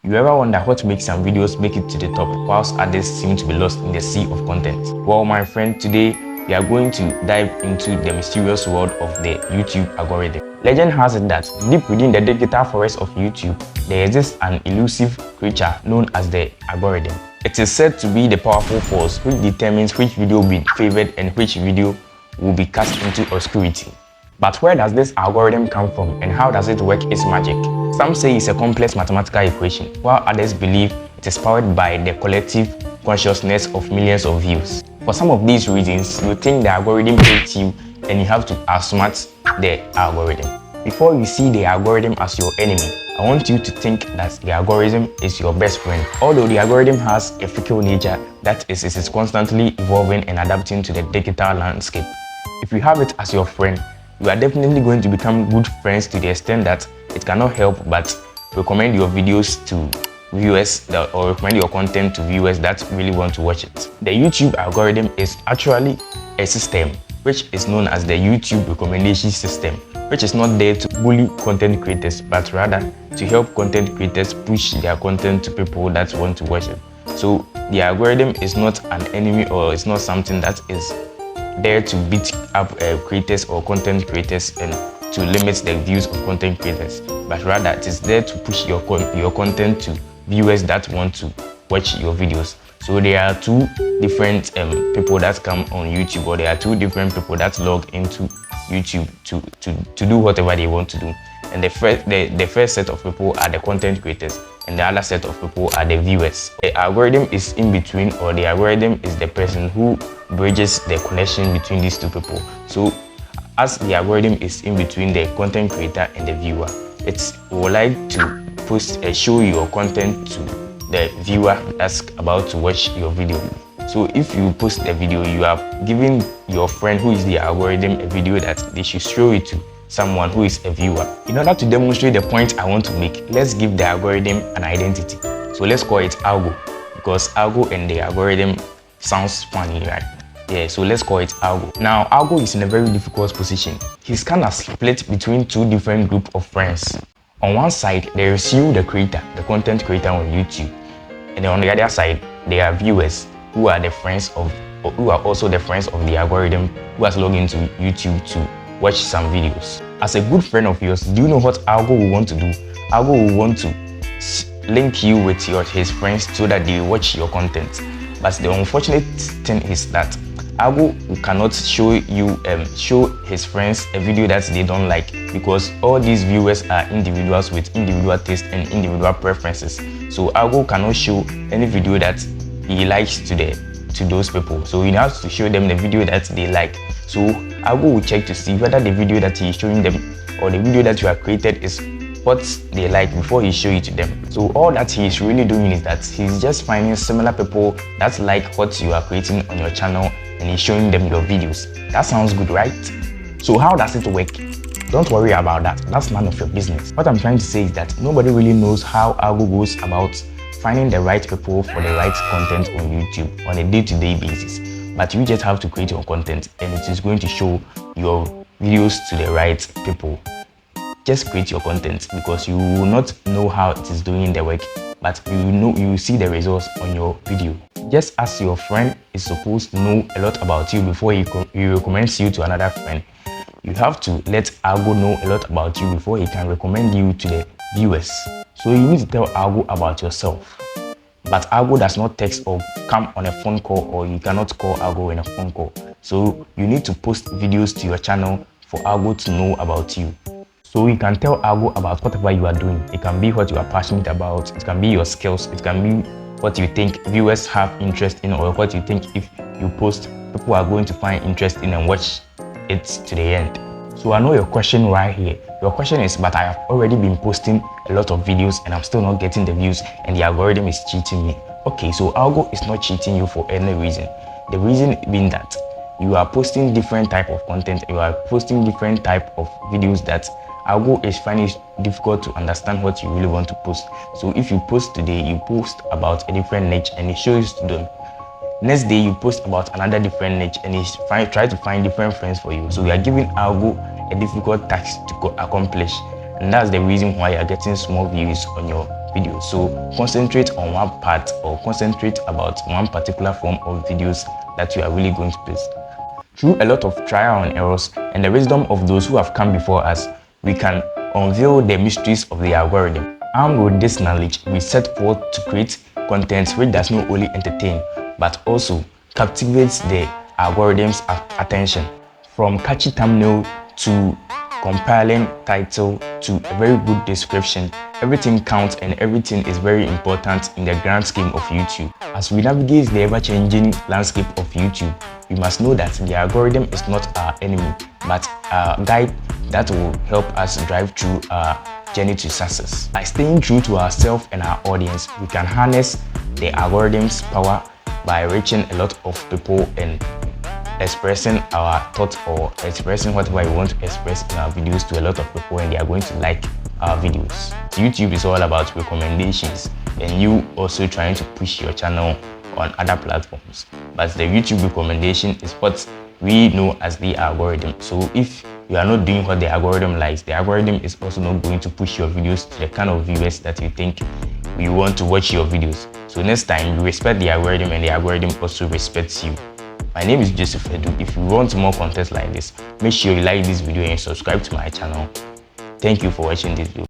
You ever wonder what makes some videos make it to the top whilst others seem to be lost in the sea of content? Well, my friend, today we are going to dive into the mysterious world of the YouTube algorithm. Legend has it that deep within the digital forest of YouTube, there exists an elusive creature known as the algorithm. It is said to be the powerful force which determines which video will be favored and which video will be cast into obscurity. But where does this algorithm come from and how does it work its magic? Some say it's a complex mathematical equation, while others believe it is powered by the collective consciousness of millions of views. For some of these reasons, you think the algorithm hates you and you have to outsmart the algorithm. Before you see the algorithm as your enemy, I want you to think that the algorithm is your best friend. Although the algorithm has a fickle nature, that is, it is constantly evolving and adapting to the digital landscape. If you have it as your friend, you are definitely going to become good friends to the extent that it cannot help but recommend your videos to viewers or recommend your content to viewers that really want to watch it. The YouTube algorithm is actually a system which is known as the YouTube recommendation system, which is not there to bully content creators but rather to help content creators push their content to people that want to watch it. So the algorithm is not an enemy, or it's not something that is there to beat up creators or content creators and to limit the views of content creators, but rather it is there to push your content to viewers that want to watch your videos. So there are two different people that come on YouTube, or there are two different people that log into YouTube to do whatever they want to do. And the first set of people are the content creators, and the other set of people are the viewers. The algorithm is in between, or the algorithm is the person who bridges the connection between these two people. So as the algorithm is in between the content creator and the viewer, it would like to show your content to the viewer that's about to watch your video. So if you post the video, you are giving your friend who is the algorithm a video that they should show it to someone who is a viewer. In order to demonstrate the point I want to make, let's give the algorithm an identity. So let's call it algo, because algo and the algorithm sounds funny, right? Yeah, so let's call it algo. Now, algo is in a very difficult position. He's kind of split between two different groups of friends. On one side, there is you, the creator, the content creator on YouTube, and then on the other side, there are viewers who are the friends of, or who are also the friends of the algorithm who has logged into YouTube to watch some videos. As a good friend of yours, do you know what algo will want to do? Algo will want to link you with his friends so that they watch your content. But the unfortunate thing is that algo cannot show his friends a video that they don't like, because all these viewers are individuals with individual taste and individual preferences. So algo cannot show any video that he likes to those people. So he has to show them the video that they like. So algo will check to see whether the video that he is showing them or the video that you have created is what they like before he show it to them. So all that he is really doing is that he's just finding similar people that like what you are creating on your channel and he's showing them your videos. That sounds good, right? So how does it work? Don't worry about that. That's none of your business. What I'm trying to say is that nobody really knows how algo goes about finding the right people for the right content on YouTube on a day-to-day basis. But you just have to create your content and it is going to show your videos to the right people. Just create your content, because you will not know how it is doing the work, but you will see the results on your video. Just as your friend is supposed to know a lot about you before he recommends you to another friend, you have to let algo know a lot about you before he can recommend you to the viewers. So you need to tell algo about yourself. But algo does not text or come on a phone call, or you cannot call algo in a phone call. So you need to post videos to your channel for algo to know about you. So you can tell algo about whatever you are doing. It can be what you are passionate about, it can be your skills, it can be what you think viewers have interest in, or what you think if you post, people are going to find interest in and watch it to the end. So I know your question right here. Your question is, but I have already been posting a lot of videos and I'm still not getting the views and the algorithm is cheating me. Okay, so algo is not cheating you for any reason. The reason being that you are posting different type of content, you are posting different type of videos that algo is finding it difficult to understand what you really want to post. So if you post today, you post about a different niche and it shows to them. Next day you post about another different niche and he try to find different friends for you. So you are giving algo a difficult task to accomplish, and that's the reason why you are getting small views on your videos. So concentrate on one part or concentrate about one particular form of videos that you are really going to post. Through a lot of trial and errors and the wisdom of those who have come before us, we can unveil the mysteries of the algorithm. Armed with this knowledge, we set forth to create content which does not only entertain but also captivates the algorithm's attention. From catchy thumbnail to compelling title to a very good description, everything counts and everything is very important in the grand scheme of YouTube. As we navigate the ever-changing landscape of YouTube, we must know that the algorithm is not our enemy, but a guide that will help us drive through our journey to success. By staying true to ourselves and our audience, we can harness the algorithm's power by reaching a lot of people and expressing our thoughts or expressing whatever we want to express in our videos to a lot of people, and they are going to like our videos. YouTube is all about recommendations and you also trying to push your channel on other platforms, but the YouTube recommendation is what we know as the algorithm. So if you are not doing what the algorithm likes, the algorithm is also not going to push your videos to the kind of viewers that you think you want to watch your videos. So next time, you respect the algorithm and the algorithm also respects you. My name is Kofi Adu. If you want more content like this, make sure you like this video and subscribe to my channel. Thank you for watching this video.